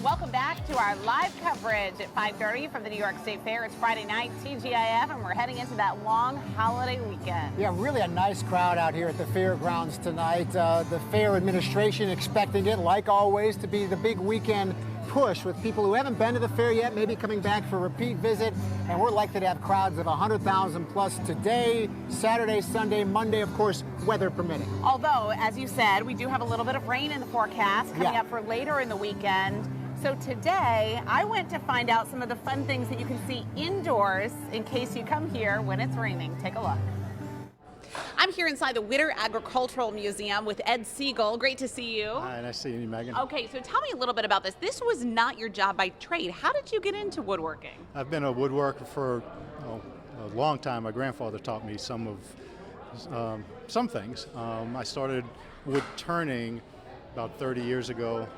Welcome back to our live coverage at 5:30 from the New York State Fair. It's Friday night, TGIF, and we're heading into that long holiday weekend. Yeah, really a nice crowd out here at the fairgrounds tonight. The fair administration expecting it, like always, to be the big weekend push with people who haven't been to the fair yet, maybe coming back for a repeat visit. And we're likely to have crowds of 100,000 plus today, Saturday, Sunday, Monday, of course, weather permitting. Although, as you said, we do have a little bit of rain in the forecast coming up for later in the weekend. So today, I went to find out some of the fun things that you can see indoors in case you come here when it's raining. Take a look. I'm here inside the Witter Agricultural Museum with Ed Siegel. Great to see you. Hi, nice seeing you, Megan. Okay, so tell me a little bit about this. This was not your job by trade. How did you get into woodworking? I've been a woodworker for a long time. My grandfather taught me some things. I started wood turning about 30 years ago.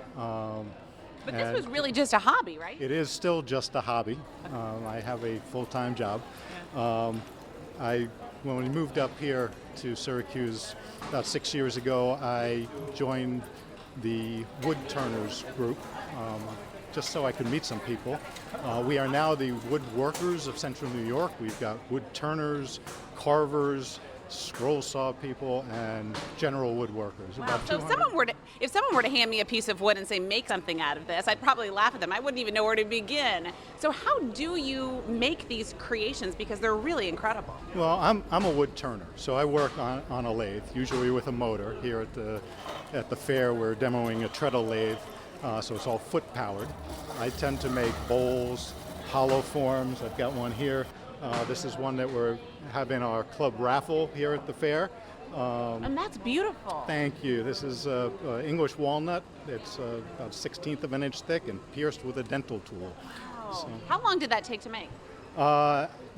But this was really just a hobby, right? It is still just a hobby. I have a full-time job. When we moved up here to Syracuse about 6 years ago, I joined the wood turners group just so I could meet some people. We are now the woodworkers of Central New York. We've got wood turners, carvers, scroll saw people, and general woodworkers. Wow. So if someone were to hand me a piece of wood and say, make something out of this, I'd probably laugh at them. I wouldn't even know where to begin. So how do you make these creations? Because they're really incredible. Well, I'm a wood turner, so I work on a lathe, usually with a motor. Here at the fair, we're demoing a treadle lathe, so it's all foot powered. I tend to make bowls, hollow forms. I've got one here. This is one that we're having our club raffle here at the fair. And that's beautiful. Thank you. This is English walnut. It's about 1/16 of an inch thick and pierced with a dental tool. Wow. So, how long did that take to make?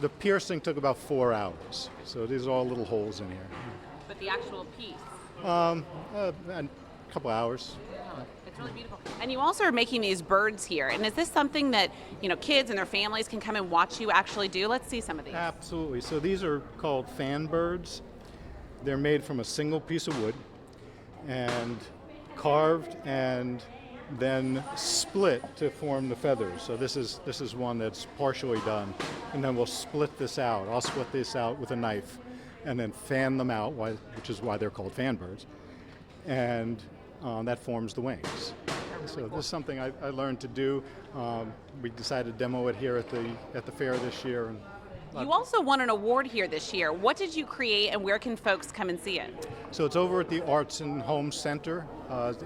the piercing took about 4 hours. So these are all little holes in here. But the actual piece? A couple hours. It's really beautiful. And you also are making these birds here. And is this something that, kids and their families can come and watch you actually do? Let's see some of these. Absolutely. So these are called fan birds. They're made from a single piece of wood and carved and then split to form the feathers. So this is one that's partially done. And then we'll split this out. I'll split this out with a knife and then fan them out, which is why they're called fan birds. And that forms the wings. So this is something I learned to do. We decided to demo it here at the fair this year. And you also won an award here this year. What did you create and where can folks come and see it? So it's over at the Arts and Home Center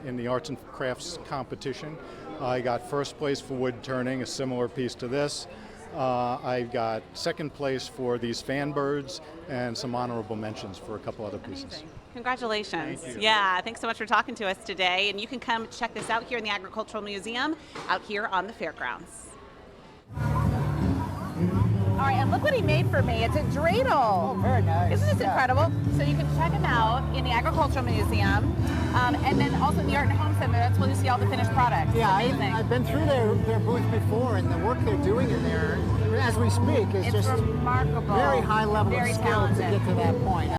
in the Arts and Crafts competition. I got first place for wood turning, a similar piece to this. I got second place for these fan birds and some honorable mentions for a couple other pieces. Amazing. Congratulations. Thank you. Yeah, thanks so much for talking to us today. And you can come check this out here in the Agricultural Museum out here on the fairgrounds. All right, and look what he made for me. It's a dreidel. Oh, very nice. Isn't this incredible? So you can check him out in the Agricultural Museum, and then also in the Art and Home Center. That's where you see all the finished products. Yeah, Amazing. I've been through their booth before, and the work they're doing in there, as we speak, is It's just remarkable. very high level Very of skill talented. to get to that point.